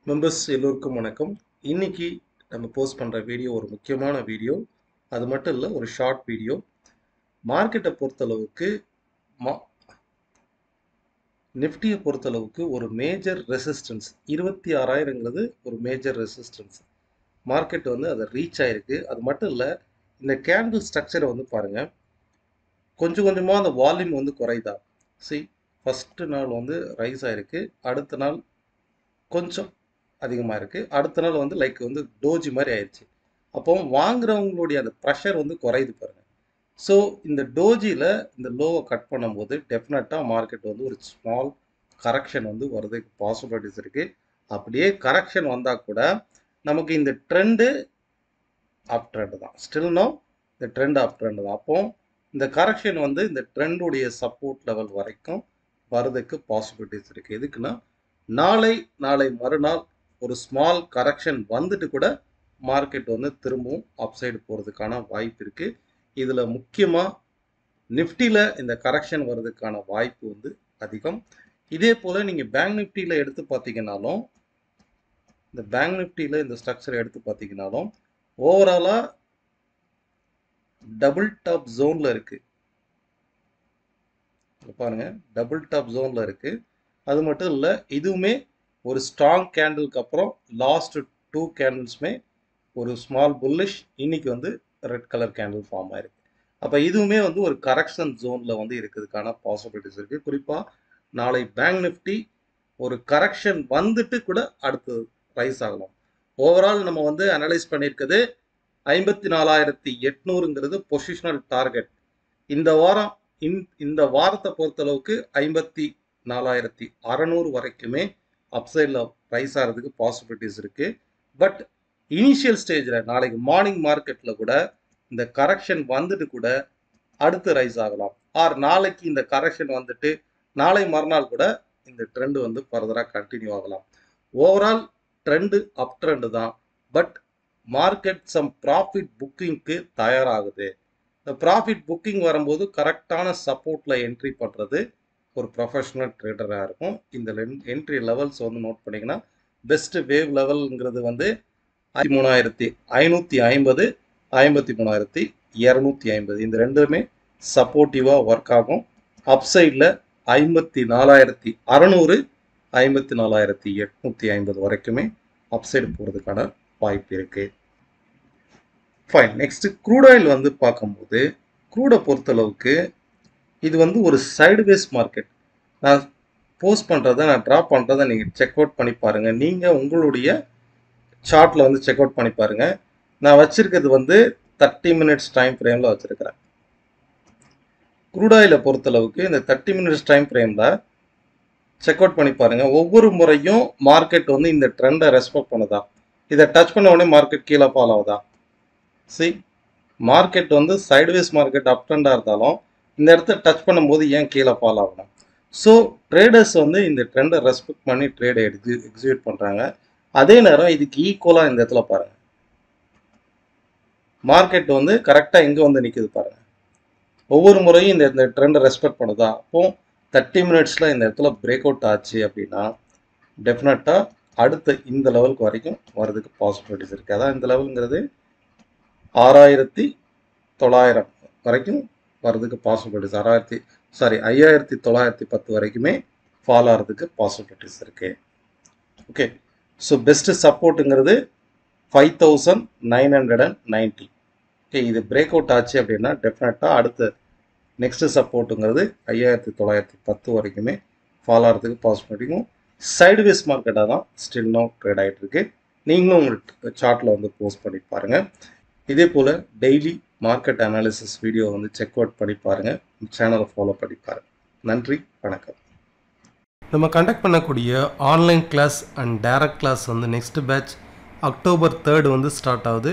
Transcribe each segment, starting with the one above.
Members எல்லோருக்கும் வணக்கம். இன்னைக்கு நம்ம போஸ்ட் பண்ணுற வீடியோ ஒரு முக்கியமான வீடியோ. அது மட்டும் இல்லை, ஒரு ஷார்ட் வீடியோ. மார்க்கெட்டை பொறுத்தளவுக்கு நிஃப்டியை பொறுத்தளவுக்கு ஒரு மேஜர் ரெசிஸ்டன்ஸ் 26,000ங்கிறது ஒரு மேஜர் ரெசிஸ்டன்ஸ். மார்க்கெட் அதை ரீச் ஆயிருக்கு. அது மட்டும் இல்லை, இந்த கேண்டில் ஸ்ட்ரக்சரை பாருங்கள். கொஞ்சம் கொஞ்சமாக அந்த வால்யூம் குறையுதா. ஃபஸ்ட்டு நாள் ரைஸ் ஆயிருக்கு, அடுத்த நாள் கொஞ்சம் அதிகமாக இருக்குது, அடுத்த நாள் லைக் டோஜி மாதிரி ஆயிடுச்சு. அப்போ வாங்குறவங்களுடைய அந்த ப்ரெஷர் குறையுது பாருங்கள். ஸோ இந்த டோஜியில் இந்த லோவை கட் பண்ணும்போது டெஃபினட்டாக மார்க்கெட் ஒரு ஸ்மால் கரெக்ஷன் வர்றதுக்கு பாசிபிலிட்டிஸ் இருக்குது. அப்படியே கரெக்ஷன் வந்தால் கூட நமக்கு இந்த ட்ரெண்டு அப் ட்ரெண்டு தான். ஸ்டில் நோ இந்த ட்ரெண்ட் அப் ட்ரெண்டு தான். அப்போ இந்த கரெக்ஷன் இந்த ட்ரெண்டுடைய சப்போர்ட் லெவல் வரைக்கும் வர்றதுக்கு பாசிபிலிட்டிஸ் இருக்குது. எதுக்குன்னா நாளை மறுநாள் ஒரு ஸ்மால் கரெக்ஷன் வந்துட்டு கூட மார்க்கெட் திரும்பவும் அப்சைடு போகிறதுக்கான வாய்ப்பு இருக்குது. இதில் முக்கியமாக நிஃப்டியில் இந்த கரெக்ஷன் வர்றதுக்கான வாய்ப்பு அதிகம். இதே போல் நீங்கள் பேங்க் நிஃப்டியில் எடுத்து பார்த்தீங்கன்னாலும், இந்த பேங்க் நிஃப்டியில் இந்த ஸ்ட்ரக்சரை எடுத்து பார்த்தீங்கன்னாலும் ஓவராலாக டபுள் டாப் ஜோனில் இருக்குது. பாருங்கள், டபுள் டாப் ஜோனில் இருக்குது. அது மட்டும் இல்லை, இதுவுமே ஒரு ஸ்ட்ராங் கேண்டிலுக்கு அப்புறம் லாஸ்ட் 2 கேண்டில்ஸுமே ஒரு ஸ்மால் புல்லிஷ், இன்னைக்கு ரெட் கலர் கேண்டில் ஃபார்ம் ஆயிருக்கு. அப்போ இதுவுமே ஒரு கரெக்ஷன் ஜோனில் இருக்கிறதுக்கான பாசிபிலிட்டிஸ் இருக்குது. குறிப்பாக நாளை பேங்க் நிஃப்டி ஒரு கரெக்ஷன் வந்துட்டு கூட அடுத்து ரைஸ் ஆகலாம். ஓவரால் நம்ம அனலைஸ் பண்ணியிருக்கிறது 54,800ங்கிறது பொசிஷனல் டார்கெட். இந்த வாரத்தை பொறுத்தளவுக்கு 54,600 வரைக்குமே அப்சைடில் ரைஸ் ஆகிறதுக்கு பாசிபிலிட்டிஸ் இருக்குது. பட் இனிஷியல் ஸ்டேஜில் நாளைக்கு மார்னிங் மார்க்கெட்டில் கூட இந்த கரெக்ஷன் வந்துட்டு கூட அடுத்து ரைஸ் ஆகலாம். நாளைக்கு இந்த கரெக்ஷன் வந்துட்டு நாளை மறுநாள் கூட இந்த ட்ரெண்டு ஃபர்தராக கண்டினியூ ஆகலாம். ஓவரால் ட்ரெண்டு அப் ட்ரெண்டு தான். பட் மார்க்கெட் சம் ப்ராஃபிட் புக்கிங்க்கு தயாராகுது. இந்த ப்ராஃபிட் புக்கிங் வரும்போது கரெக்டான சப்போர்ட்டில் என்ட்ரி பண்ணுறது ஒரு ப்ரொஃபஷனல் ட்ரேடராக இருக்கும். இந்த என்ட்ரி லெவல்ஸ் நோட் பண்ணிங்கன்னா, பெஸ்ட்டு வேவ் லெவல்ங்கிறது 53,550, 53,250. இந்த ரெண்டுமே சப்போர்ட்டிவாக ஒர்க் ஆகும். அப்சைடில் 54,600, 54,850 வரைக்குமே அப்சைடு போகிறதுக்கான வாய்ப்பு இருக்குது. ஃபைன். நெக்ஸ்ட்டு க்ரூட் ஆயில் பார்க்கும்போது, க்ரூடை பொறுத்தளவுக்கு இது ஒரு சைடுவேஸ் மார்க்கெட். நான் போஸ்ட் பண்ணுறதை, நான் ட்ராப் பண்ணுறதை நீங்கள் செக் அவுட் பண்ணி பாருங்கள். நீங்கள் உங்களுடைய சார்ட்டில் செக் அவுட் பண்ணி பாருங்கள். நான் வச்சுருக்கிறது 30 மினிட்ஸ் டைம் ஃப்ரேமில் வச்சுருக்கிறேன். க்ரூட் ஆயிலை பொறுத்தளவுக்கு இந்த 30 மினிட்ஸ் டைம் ஃப்ரேமில் செக் அவுட் பண்ணி பாருங்கள். ஒவ்வொரு முறையும் மார்க்கெட் இந்த ட்ரெண்டை ரெஸ்பெக்ட் பண்ணுதா, இதை டச் பண்ண உடனே மார்க்கெட் கீழே ஃபால் ஆகுதா. மார்க்கெட் சைடுவேஸ் மார்க்கெட் அப் ட்ரெண்டாக இருந்தாலும் இந்த இடத்த டச் பண்ணும்போது ஏன் கீழே ஃபால் ஆகணும். ஸோ ட்ரேடர்ஸ் இந்த ட்ரெண்டை ரெஸ்பெக்ட் பண்ணி ட்ரேடை எக்ஸிக்யூட் பண்ணுறாங்க. அதே நேரம் இதுக்கு ஈக்குவலாக இந்த இடத்துல பாருங்கள், மார்க்கெட் கரெக்டாக எங்கே நிற்குது பாருங்கள். ஒவ்வொரு முறையும் இந்த ட்ரெண்டை ரெஸ்பெக்ட் பண்ணுதா. அப்போது 30 மினிட்ஸில் இந்த இடத்துல பிரேக் அவுட் ஆச்சு அப்படின்னா டெஃபினட்டாக அடுத்த இந்த லெவலுக்கு வரைக்கும் வர்றதுக்கு பாசிபிலிட்டிஸ் இருக்குது. அதான் இந்த லெவலுங்கிறது 6,900 வரைக்கும் வர்றதுக்கு பாசிபிலிட்டிஸ், 5,910 வரைக்குமே ஃபால் ஆகிறதுக்கு பாசிபிலிட்டிஸ் இருக்குது. ஓகே, ஸோ பெஸ்ட்டு சப்போர்ட்டுங்கிறது 5,990. ஓகே, இது பிரேக் அவுட் ஆச்சு அப்படின்னா டெஃபினட்டாக அடுத்த நெக்ஸ்ட்டு சப்போர்ட்டுங்கிறது 5,910 வரைக்குமே ஃபால் ஆகிறதுக்கு பாசிபிலிட்டிக்கும். சைடுவேஸ் மார்க்கெட்டாக தான் ஸ்டில் நோ ட்ரேட் ஆகிட்டு இருக்கு. நீங்களும் உங்கள் சார்ட்டில் போஸ்ட் பண்ணி பாருங்கள். இதே போல் daily market analysis video check out பண்ணி பாருங்கள். சேனலை ஃபாலோ பண்ணி பாருங்கள். நன்றி, வணக்கம். நம்ம கண்டக்ட் பண்ணக்கூடிய online class and direct class next batch October 3 start ஆகுது.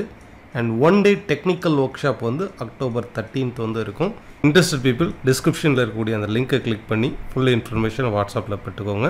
And 1 day technical workshop October 13 இருக்கும். இன்ட்ரெஸ்டட் பீப்புள் டிஸ்கிரிப்ஷனில் இருக்கக்கூடிய அந்த லிங்கை கிளிக் பண்ணி ஃபுல் இன்ஃபர்மேஷன் வாட்ஸ்அப்பில் பெற்றுக்கோங்க.